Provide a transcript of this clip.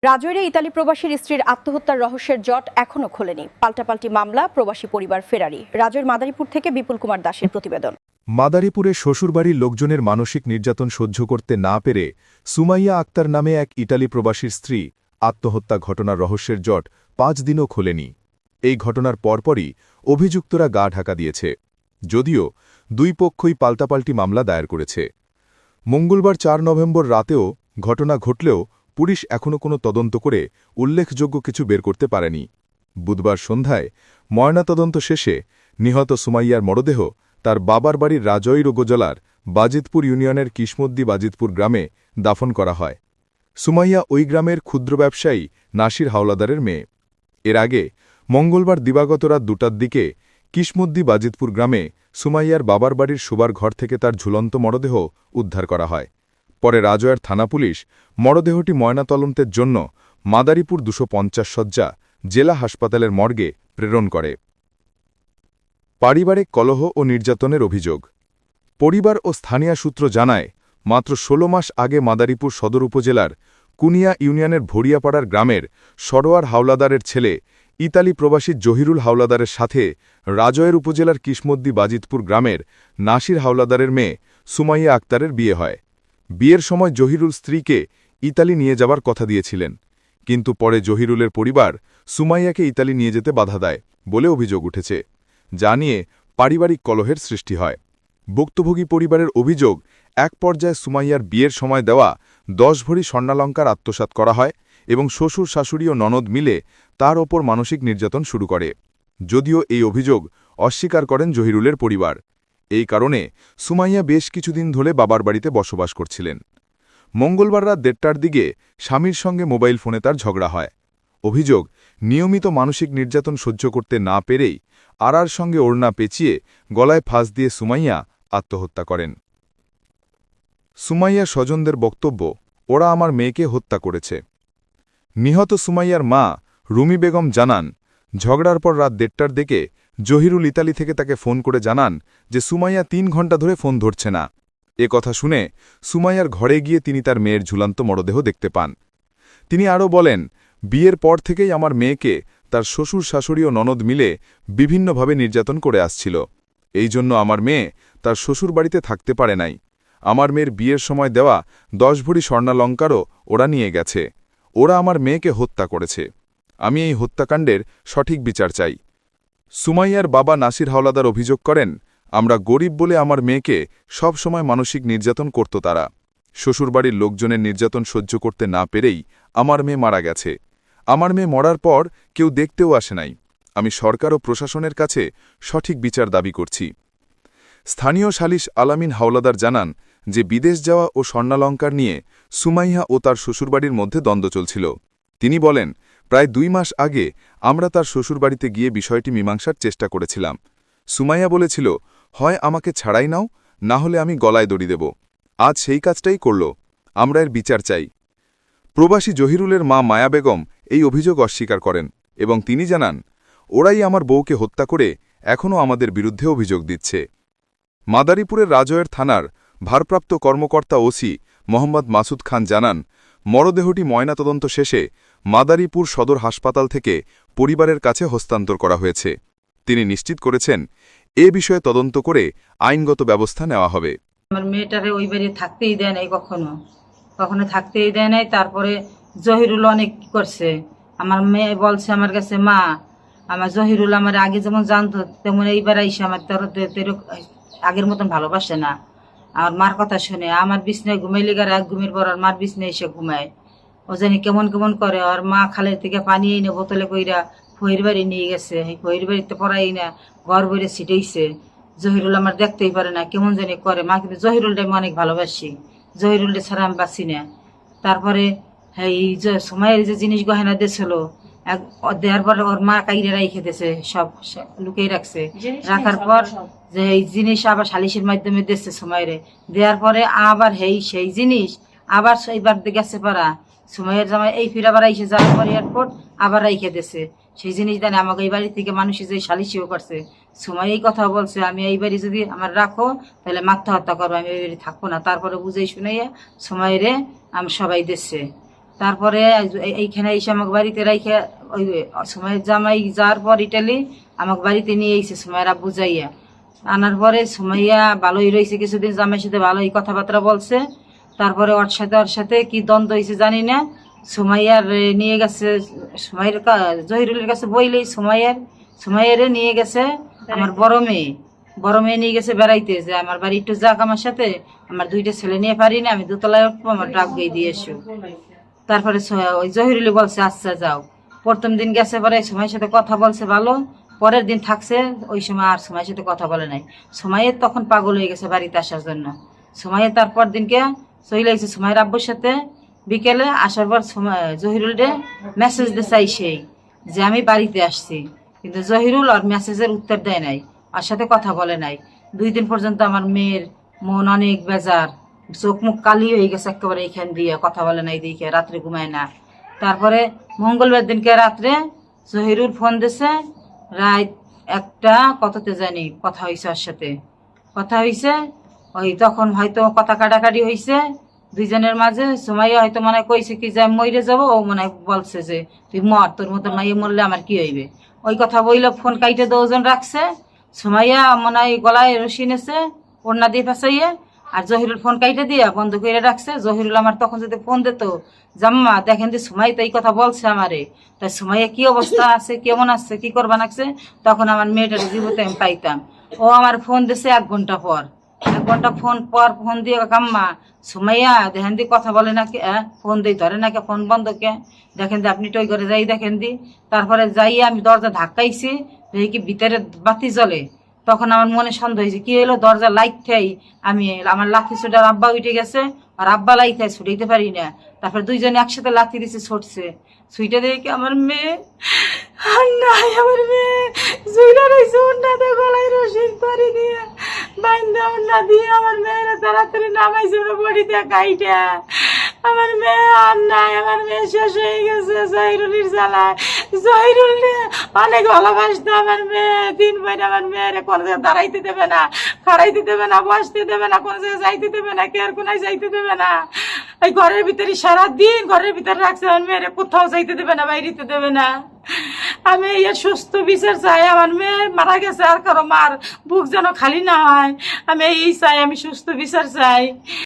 রাজৈরে Italy প্রবাসীর স্ত্রীর আত্মহত্যার রহস্যের জট এখনো খোলেনি। পাল্টাপাল্টি মামলা, প্রবাসী পরিবার ফেরারি। রাজৈর মাদারীপুর থেকে বিপুল কুমার দাসের প্রতিবেদন। মাদারীপুরে শ্বশুরবাড়ির লোকজনের মানসিক নির্যাতন সহ্য করতে না পেরে সুমাইয়া আক্তার নামে এক ইটালি প্রবাসীর স্ত্রী আত্মহত্যা ঘটনার রহস্যের জট ৫ দিনও খোলেনি। এই ঘটনার পরপরই অভিযুক্তরা গা ঢাকা দিয়েছে, যদিও দুই পক্ষই পাল্টাপাল্টি মামলা দায়ের করেছে। মঙ্গলবার ৪ নভেম্বর রাতেও ঘটনা ঘটলেও পুলিশ এখনও কোনো তদন্ত করে উল্লেখযোগ্য কিছু বের করতে পারেনি। বুধবার সন্ধ্যায় ময়নাতদন্ত শেষে নিহত সুমাইয়ার মরদেহ তার বাবার বাড়ির রাজৈর উপজেলার বাজিতপুর ইউনিয়নের কিসমদ্দি বাজিতপুর গ্রামে দাফন করা হয়। সুমাইয়া ওই গ্রামের ক্ষুদ্র ব্যবসায়ী নাসির হাওলাদারের মেয়ে। এর আগে মঙ্গলবার দিবাগত রাত ২টার দিকে কিসমদ্দি বাজিতপুর গ্রামে সুমাইয়ার বাবার বাড়ির শোবার ঘর থেকে তার ঝুলন্ত মরদেহ উদ্ধার করা হয়। পরে রাজৈর থানা পুলিশ মরদেহটি ময়নাতদন্তের জন্য মাদারীপুর ২৫০ শয্যা জেলা হাসপাতালের মর্গে প্রেরণ করে। পারিবারিক কলহ ও নির্যাতনের অভিযোগ। পরিবার ও স্থানীয় সূত্র জানায়, মাত্র ১৬ মাস আগে মাদারীপুর সদর উপজেলার কুনিয়া ইউনিয়নের ভরিয়াপাড়ার গ্রামের সরোয়ার হাওলাদারের ছেলে ইতালি প্রবাসী জহিরুল হাওলাদারের সাথে রাজৈর উপজেলার কিসমদ্দি বাজিতপুর গ্রামের নাসির হাওলাদারের মেয়ে সুমাইয়া আক্তারের বিয়ে হয়। বিয়ের সময় জহিরুল স্ত্রীকে ইতালি নিয়ে যাবার কথা দিয়েছিলেন, কিন্তু পরে জহিরুলের পরিবার সুমাইয়াকে ইতালি নিয়ে যেতে বাধা দেয় বলে অভিযোগ উঠেছে, যা নিয়ে পারিবারিক কলহের সৃষ্টি হয়। ভুক্তভোগী পরিবারের অভিযোগ, এক পর্যায়ে সুমাইয়ার বিয়ের সময় দেওয়া ১০ ভরি স্বর্ণালঙ্কার আত্মসাৎ করা হয় এবং শ্বশুর শাশুড়ি ও ননদ মিলে তার ওপর মানসিক নির্যাতন শুরু করে। যদিও এই অভিযোগ অস্বীকার করেন জহিরুলের পরিবার। এই কারণে সুমাইয়া বেশ কিছুদিন ধরে বাবার বাড়িতে বসবাস করছিলেন। মঙ্গলবার রাত ১:৩০টার দিকে স্বামীর সঙ্গে মোবাইল ফোনে তার ঝগড়া হয়। অভিযোগ, নিয়মিত মানসিক নির্যাতন সহ্য করতে না পেরেই আরার সঙ্গে ওড়না পেঁচিয়ে গলায় ফাঁস দিয়ে সুমাইয়া আত্মহত্যা করেন। সুমাইয়ার স্বজনদের বক্তব্য, ওরা আমার মেয়েকে হত্যা করেছে। নিহত সুমাইয়ার মা রুমি বেগম জানান, ঝগড়ার পর রাত ১:৩০টার দিকে জহিরুল ইতালি থেকে তাকে ফোন করে জানান যে সুমাইয়া ৩ ঘণ্টা ধরে ফোন ধরছে না। এ কথা শুনে সুমাইয়ার ঘরে গিয়ে তিনি তার মেয়ের ঝুলন্ত মরদেহ দেখতে পান। তিনি আরও বলেন, বিয়ের পর থেকেই আমার মেয়েকে তার শ্বশুর শাশুড়ি ও ননদ মিলে বিভিন্নভাবে নির্যাতন করে আসছিল। এই জন্য আমার মেয়ে তার শ্বশুর বাড়িতে থাকতে পারে নাই। আমার মেয়ের বিয়ের সময় দেওয়া ১০ ভরি স্বর্ণালঙ্কারও ওরা নিয়ে গেছে। ওরা আমার মেয়েকে হত্যা করেছে। আমি এই হত্যাকাণ্ডের সঠিক বিচার চাই। সুমাইয়ার বাবা নাসির হাওলাদার অভিযোগ করেন, আমরা গরিব বলে আমার মেয়েকে সব সময় মানসিক নির্যাতন করত তারা। শ্বশুরবাড়ির লোকজনের নির্যাতন সহ্য করতে না পেরেই আমার মেয়ে মারা গেছে। আমার মেয়ে মরার পর কেউ দেখতেও আসে নাই। আমি সরকার ও প্রশাসনের কাছে সঠিক বিচার দাবি করছি। স্থানীয় সালিশ আলামিন হাওলাদার জানান যে বিদেশ যাওয়া ও স্বর্ণালঙ্কার নিয়ে সুমাইয়া ও তার শ্বশুরবাড়ির মধ্যে দ্বন্দ্ব চলছিল। তিনি বলেন, প্রায় ২ মাস আগে আমরা তার শ্বশুরবাড়িতে গিয়ে বিষয়টি মীমাংসার চেষ্টা করেছিলাম। সুমাইয়া বলেছিল, হয় আমাকে ছাড়াই নাও, না হলে আমি গলায় দড়ি দেব। আজ সেই কাজটাই করল। আমরা এর বিচার চাই। প্রবাসী জহিরুলের মা মায়া বেগম এই অভিযোগ অস্বীকার করেন এবং তিনি জানান, ওরাই আমার বউকে হত্যা করে এখনও আমাদের বিরুদ্ধে অভিযোগ দিচ্ছে। মাদারীপুরের রাজৈর থানার ভারপ্রাপ্ত কর্মকর্তা ওসি মোহাম্মদ মাসুদ খান জানান, মরদেহটি ময়নাতদন্ত শেষে মাদারীপুর সদর হাসপাতাল থেকে পরিবারের কাছে হস্তান্তর করা হয়েছে। তিনি নিশ্চিত করেছেন, এ বিষয়ে তদন্ত করে আইনগত ব্যবস্থা নেওয়া হবে। আমার মেয়েটারে ওই বাড়ি থাকতেই দেয় নাই, কখনো কখনো থাকতেই দেয় নাই। তারপরে জহিরুল অনেক কি করছে, আমার মেয়ে বলছে আমার কাছে, মা আমার জহিরুল আমার আগে যেমন জানতো তেমন এইবার এসে আমার আগের মতন ভালোবাসে না। আমার মার কথা শুনে আমার বিছনায় ঘুমাইলে গার এক ঘুমের পর আর মার বিছনায় এসে ঘুমায়। ও জানি কেমন কেমন করে। আর মা খালের থেকে পানি এনে বোতলে কইরা ফহির বাড়ি নিয়ে গেছে। এই ফহির বাড়িতে পড়াই না, ঘর বইরে ছিটেইছে। জহিরুল আমার দেখতেই পারে না, কেমন জানি করে। মা কিন্তু জহিরুলটা আমি অনেক ভালোবাসি, জহিরুলটা ছাড়া আমি বাঁচি না। তারপরে এই যে সময়ের যে জিনিস গহেনা দিয়েছিল, দেওয়ার পর ওর মা কাইরে রাইখে দিয়েছে, সব লুকিয়ে রাখছে। রাখার পর যে এই জিনিস আবার সালিশের মাধ্যমে দিচ্ছে সময়ের, দেওয়ার পরে আবার সেই জিনিস আবার এইবার গেছে পারা সময়ের জামাই এই ফির আবার আইসে যাওয়ার পর এয়ারপোর্ট আবার রাইখে দিয়েছে। সেই জিনিস দেন আমাকে এই বাড়ি থেকে মানুষে যে সালিশিও করছে, সময় এই কথা বলছে, আমি এই বাড়ি যদি আমার রাখো তাহলে আত্মহত্যা করবো, আমি এই বাড়ি থাকবো না। তারপরে বুঝেই শুনাইয়া সময়ের আমি সবাই দিচ্ছে। তারপরে এইখানে এসে আমাকে বাড়িতে রাইখে ওই সময়ের জামাই যাওয়ার পর ইটালি আমাকে বাড়িতে নিয়ে এসে সময়ের আব্বু যাইয়া আনার পরে সুমাইয়া ভালোই রয়েছে কিছুদিন, জামাইয়ের সাথে ভালোই কথাবার্তা বলছে। তারপরে ওর সাথে কি দ্বন্দ্ব হয়েছে জানি না, সুমাইয়ার নিয়ে গেছে, সুমাইয়ের জহিরুলের কাছে বইলেই সুমাইয়ারে নিয়ে গেছে আমার বড় মেয়ে নিয়ে গেছে বেড়াইতে, যে আমার বাড়ি একটু যাক আমার সাথে, আমার 2টা ছেলে নিয়ে পারি না, আমি দোতলায় উঠবো, আমার ডাক গিয়ে দিয়ে এসো। তারপরে ওই জহিরুলি বলছে আচ্ছা যাও। প্রথম দিন গেছে পরে সময়ের সাথে কথা বলছে ভালো, পরের দিন থাকছে, ওই সময় আর সময়ের সাথে কথা বলে নাই। সময়ের তখন পাগল হয়ে গেছে বাড়িতে আসার জন্য। সময়ের তারপর দিনকে চলে গেছে সময়ের আব্বুর সাথে, বিকেলে আসার পর জহিরুল রে মেসেজ দিছে সেই যে আমি বাড়িতে আসছি, কিন্তু জহিরুল আর মেসেজের উত্তর দেয় নাই, আর সাথে কথা বলে নাই। 2 দিন পর্যন্ত আমার মেয়ের মন অনেক বেজার, চোখ মুখ কালি হয়ে গেছে একেবারে, এইখান দিয়ে কথা বলে নাই দেখে রাত্রে ঘুমায় না। তারপরে মঙ্গলবার দিনকে রাত্রে জহিরুল ফোন দিছে, রাত 1টা কততে জানি কথা হয়েছে, ওর সাথে কথা হয়েছে। ওই তখন হয়তো কথা কাটাকাটি হয়েছে 2জনের মাঝে। সুমাইয়া হয়তো মনে হয় কইছে কি যে আমি মরে যাবো, ও মনে হয় বলছে যে তুই মর, তোর মতো মাইয়ে মরলে আমার কি হইবে। ওই কথা বইলে ফোন কাইটে 2জন রাখছে। সুমাইয়া মনে হয় গলায় রশি নেছে ওড়না দিয়ে ফাঁসাইয়ে, আর জহিরুল ফোন কাইটে দিয়ে বন্ধ করে রাখছে। জহিরুল আমার তখন যদি ফোন দিত, জাম্মা দেখেন যে সুমাই তো এই কথা বলছে আমারে, তাই সুমাইয়া কি অবস্থা আছে, কেমন আছে, কি করবা নাকছে, তখন আমার মেয়েটার জীবতে আমি পাইতাম। ও আমার ফোন দিছে 1 ঘন্টা পর, 1 ঘন্টা ফোন দিয়ে কাম্মা সুমাইয়া দেখেন দি কথা বলে নাকি, ফোন দিই ধরে নাকি, ফোন বন্ধ কে, দেখেন দি আপনি টই করে যাই দেখেন দি। তারপরে যাইয়া আমি দরজা ধাক্কাইছি, দেখি কি ভিতরে বাতি জ্বলে। তখন আমার মনে সন্দেহ হয়েছে কি হলো, দরজা লাইট খাই আমি, আমার লাঠি ছুটার আব্বা উঠে গেছে, আর আব্বা লাইট খাই ছুটাইতে পারি না। তারপরে 2জনে একসাথে লাঠি দিছে, ছুটছে, ছুটে দেখি আমার মেয়ে নাই, আমার মেয়ে জুইলা রয়েছে উন্নাতে গলায় রশিদ পারি দিয়ে বাইন্দা উন্না দিয়ে আমার মেয়েরা তাড়াতাড়ি নামাইছে বড়িতে কাইটা। আমার মেয়ে আর নাই, আমার মেয়ে শেষ হয়ে গেছে জহিরুলির জ্বালায়। জহিরুল অনেক ভালোবাসতো আমার মেয়ে, 3 বছর আমার মেয়েরে কোনো জায়গায় দাঁড়াইতে দেবে না, খাড়াইতে দেবে না, বসতে দেবে না, কোনো জায়গায় যাইতে দেবে না, কেয়ার কোনায় যাইতে দেবে না। এই ঘরের ভিতরে সারাদিন ঘরের ভিতরে রাখছে, আমার মেয়েরে কোথাও যাইতে দেবে না, বাইরেতে দেবে না। আমি এই সুস্থ বিচার চাই, আমার মেয়ে মারা গেছে, আর কারো মার বুক যেন খালি না হয়, আমি এই চাই, আমি সুস্থ বিচার চাই।